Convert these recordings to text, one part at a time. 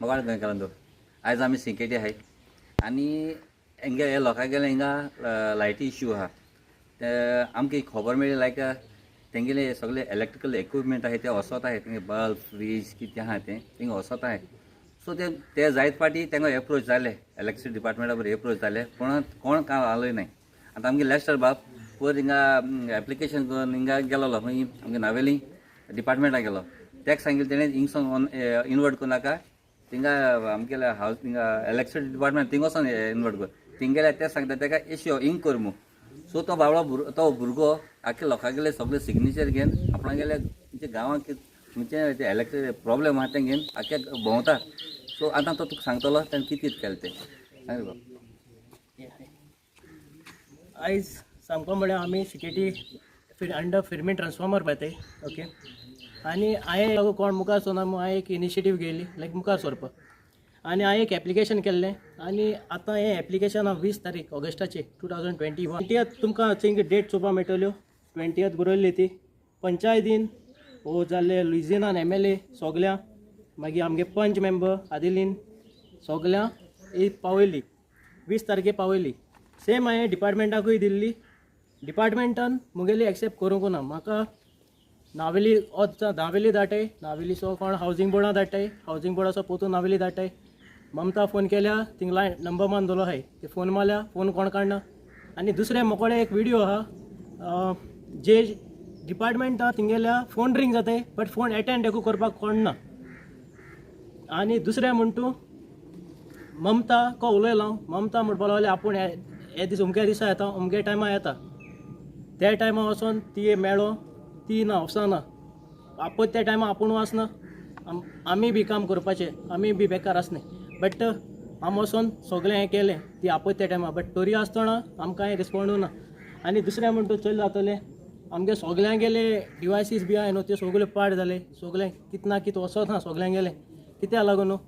मोगाळ गोंयकारांचो आयज आमी सिकेटी आहाय आनी हिंगा हे लोकां गेले हिंगा लायटी इश्यू आहा ते आमकां खबर मेळ्ळी लायक तेंगेले सगळे इलेक्ट्रिकल इक्विपमेंट आहाय ते वसत आहाय तेंगे बल्ब फ्रीज कितें आहा तें थिंगा वसत आहाय सो ते जायत फाटी तेंका एप्रोच जाले इलेक्ट्रिसिटी डिपार्टमेंटा बरोबर एप्रोच जाले पण कोण काम आलोय नाही आतां आमगे लेस्टर बाब पयर हिंगा एप्लिकेशन करून हिंगा गेलोलो खंय आमगे नावेली डिपार्टमेंटा गेलो तेका सांगिल्लें तेणें हिंगसून इनवर्ट करूं नाका थिंगा आमगेले हावस थिंगा इलेक्ट्रिसिटी डिपार्टमेंट थिंग वचोन इनवर्ट कर थिंग गेल्यार ते सांगता तेका एशियो इंक कर मू सो तो बाबडो तो भुरगो आख्या लोकां गेले सगळे सिग्नेचर घेवन आपणा गेल्या तुमच्या गांवांत तुमचे ते इलेक्ट्रिक प्रॉब्लेम आहा तें घेवन आख्या भोंवता सो आतां तो तुका सांगतलो तेणें कितें केलें तें सांग बाब आयज सामको म्हळ्यार आमी सिकेटी अंडर फिरमेंट ट्रान्सफॉर्मर पळय ते ओके आनी हांवें कोण मुखार सोना हांवें एक इनिशिएटीव घेयली लायक मुखार सरपाक आनी हांवें एक एप्लिकेशन केल्लें आनी आतां हें एप्लिकेशन 20 तारीख ऑगस्टाचे 2021 20th तुमकां थिंग डेट चोवपाक मेळटल्यो 20th बरयल्ली ती पंचायतीन हो जाल्ले लुइजियनान MLA सोगल्या मागीर आमगे पंच मेंबर आदिलीन सोगल्या ही पावयली 20 तारखेक पावयली सेम हांवें डिपार्टमेंटाकूय दिल्ली डिपार्टमेंटान मुगेली एक्सेप्ट करूंक ना म्हाका नावेली नावेली धाडटाय नावेलीचो कोण हावजींग बोर्डां धाडटाय हावजींग बोर्डाचो पोतून नावेली धाडटाय ममता फोन केल्या थिंग लायन नंबर मान दवरलो आहाय ते फोन मारल्या फोन कोण काडना आनी दुसरे मोकोडे एक विडियो आहा जे डिपार्टमेंटा थिंगेल्या फोन रिंग जाताय बट फोन एटेंड एकू करपाक कोण ना आनी दुसरें म्हणटू ममता को उलयलो ममता म्हणपाक लागली आपूण हे दीस अमके दिसा येता अमके टायमार येता त्या टायमार वचोन ती मेळ्ळो ती ना वचना आपूण त्या टायमार आपूण वचना आमी बी काम करपाचें आमी बी बेकार आसना बट आमी वचोन सगळें हें केलें ती आपूण त्या टायमार बट तरी आसतना आमकां हें रिस्पॉन्डू ना आनी दुसरें म्हणटू चल जातलें आमगे सगळ्यां गेले डिवायसीस बी आहाय न्हू त्यो सगळ्यो पाड जाले सगळें कित ना कित वचत ना सगळ्यांक गेलें कित्याक लागून न्हू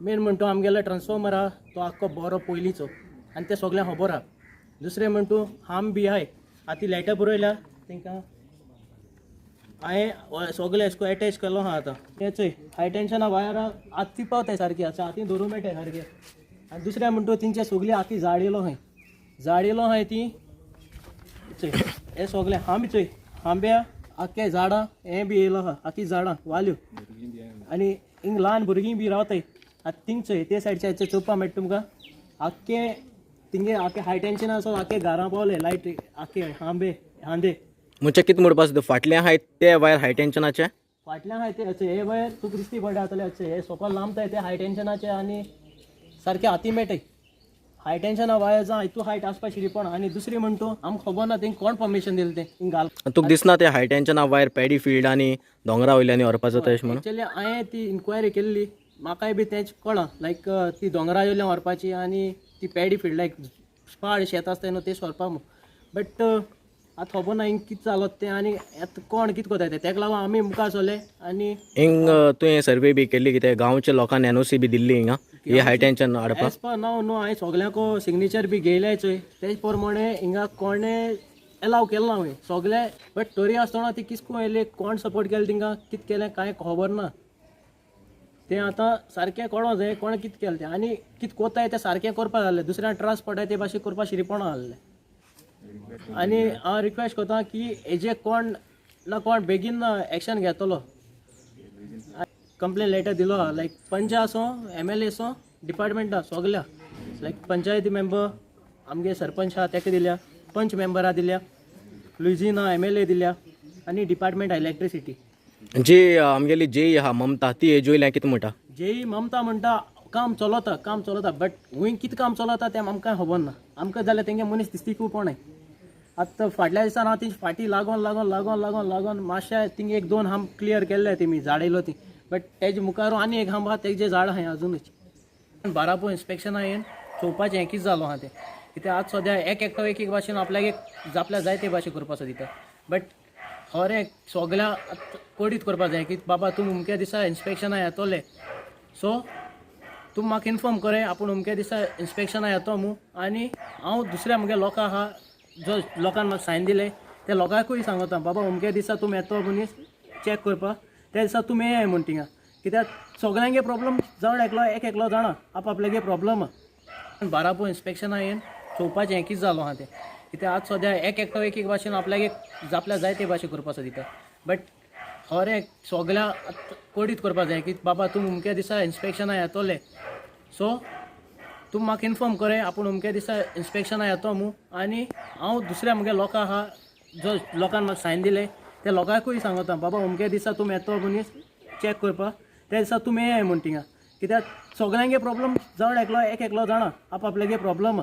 मेन म्हणटू आमगेलो ट्रान्सफॉर्मर आहा तो आख्खो बरो पयलींचो आनी तें सगळ्यांक खबर आहा दुसरें म्हणटू हाम बी आहाय आतां लॅटर बरयल्या तांकां हांवें सगळें एशको एटॅच केलो आहा आतां तें चोय हाय टेन्शना वायरां आतां ती पावताय सारकी आतां हातीन धरूं मेळटाय सारकें आनी दुसरें म्हणटू तेंचे सगळी आखी झाड येयलो आहाय ती चोय हे सगळें हांब चोय हांब्या आख्खे झाडां हें बी येयलो आहा आखी झाडां वाल्यो आनी हिंग ल्हान भुरगीं बी रावताय आतां थिंग चोय ते सायडचे चोवपाक मेळटा तुमकां आख्खे थिंगे आख्खे हाय टेन्शना असो आख्खे घरां पावले लायट आख्खे हांदे म्हणजे कितें म्हणपाक सोद फाटल्यान आहाय ते वायर हाय टेन्शनाचे फाटल्यान आहाय ते हे वायर तुका दिसती पडटा जातले हे सोको लांबताय ते हाय टेन्शनाचे आनी सारके हाती मेळटाय हाय टेन्शना वायर जावं हितू हायट आसपा शिरीपण आनी दुसरी म्हणटू आमकां खबर ना तेंक कोण परमिशन दिलें तें हिंग घाल तुका दिसना ते हाय टेन्शना वायर पॅडी फील्ड आनी दोंगरा वयल्यानी व्हरपाचो तशें म्हणून एक्चुअली हांवें ती इन्क्वायरी केल्ली म्हाकाय बी तेच कळ्ळां लायक ती दोंगरा वयल्यान व्हरपाची आनी ती पॅडी फील्ड लायक पाड शेत आसता न्हू ते व्हरपा बट आतां खबर ना हिंग कितें जालो तें आनी आतां कोण कितें कोताय तें तेका लागून आमी मुखार सरले आनी हिंग तुवें सर्वे बी केल्ली कितें गांवच्या लोकांनी NOC बी दिल्ली हिंगा हे हाय टेन्शन हाडपाक एज पर नाव न्हू हांवें सगल्यांको सिग्नेचर बी घेयले चोय तेच प्रमाणे हिंगा कोणें एलाव केलो ना हांवें सगळे बट तरी आसतना ती किसकून येयले कोण सपोर्ट केलें तिंका कितें केलें कांय खबर ना तें आतां सारकें कळों जाय कोणें कितें केलें तें आनी कितें कोताय तें सारकें करपा जालें दुसऱ्यान त्रास पडटाय ते भाशेन करपा शिरीपणां जाल्लें आनी हांव रिक्वेस्ट करता की हेजे कोण ना कोण बेगीन एक्शन घेतलो कंप्लेन लेटर दिलो आहा लायक पंच आसो MLA असो डिपार्टमेंटा सगल्या लायक पंचायती मेंबर आमगे सरपंच आहा तेका दिल्या पंच मेंबरां दिल्या लुइजिना MLA दिल्या आनी डिपार्टमेंट इलेक्ट्रिसिटी जी आमगेली जेई आहा ममता ती हे जोयल्या कितें म्हणटा जेई ममता म्हणटा काम चलता बट हुंय कितें काम चलता तें आमकां खबर ना आमकां जाल्यार तेंगे मनीस दिसती खूब कोण आतां फाटल्या दिसान हांव ती फाटी लागोन मातशें थिंग 1-2 हांब क्लियर केल्ले तेमी झाड ती बट तेजे मुखार आनी एक हांब आहा तेजे झाड आहाय अजुनूच बारापू इन्स्पेक्शना येवन चोवपाचें हें कितें जालो आहा तें कित्याक आतां सद्या एक एकटो एक भाशेन आपल्याक आपल्या जाय ते भाशेन करपाचो दिता बट खरें सगल्या कोडीत करपा जाय की बाबा तूं अमके दिसा इन्स्पेक्शना येतोले सो तूं म्हाका इन्फॉर्म करे आपूण अमके दिसा इन्स्पेक्शना येतो मू आनी हांव दुसऱ्या म्हगे लोकां आहा जो लोकांन म्हाका सायन दिले त्या लोकांकूय सांगता बाबा अमके दिसा तुमी येतो मनीस चॅक करपा त्या दिसा तुमी येयाय म्हण थिंगा कित्याक सगळ्यांगे प्रॉब्लम चड एकलो जाणा आपआपल्यागे प्रॉब्लम 12 इन्स्पेक्शना येवन चोवपाचें हें कितें जालो आहा तें कित्याक आज सद्या एकटो एक भाशेन आपल्यागे आपल्या जाय ते भाशेन करपाचो दिता बट हर एक सगळ्या कोडीत करपा जाय की बाबा तूं अमक्या दिसा इन्स्पेक्शना येतोले सो तूं म्हाका इन्फॉर्म करे आपूण अमक्या दिसा इन्स्पेक्शना येतो मू आनी हांव दुसऱ्या म्हगे लोकां आहा जो लोकांक म्हाका सायन दिले त्या लोकांकूय सांगता बाबा अमक्या दिसा तुमी येतो मनीस चॅक करपा त्या दिसा तुमी येयाय म्हण थिंगा कित्याक सगळ्यांगे प्रॉब्लम चड एकलो जाणा आपआपल्यागे प्रॉब्लम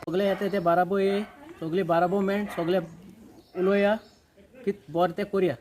सगळे येता ते बाराबो ये सगळे बाराबो मेळून सगळे उलोवया की बरें तें करया.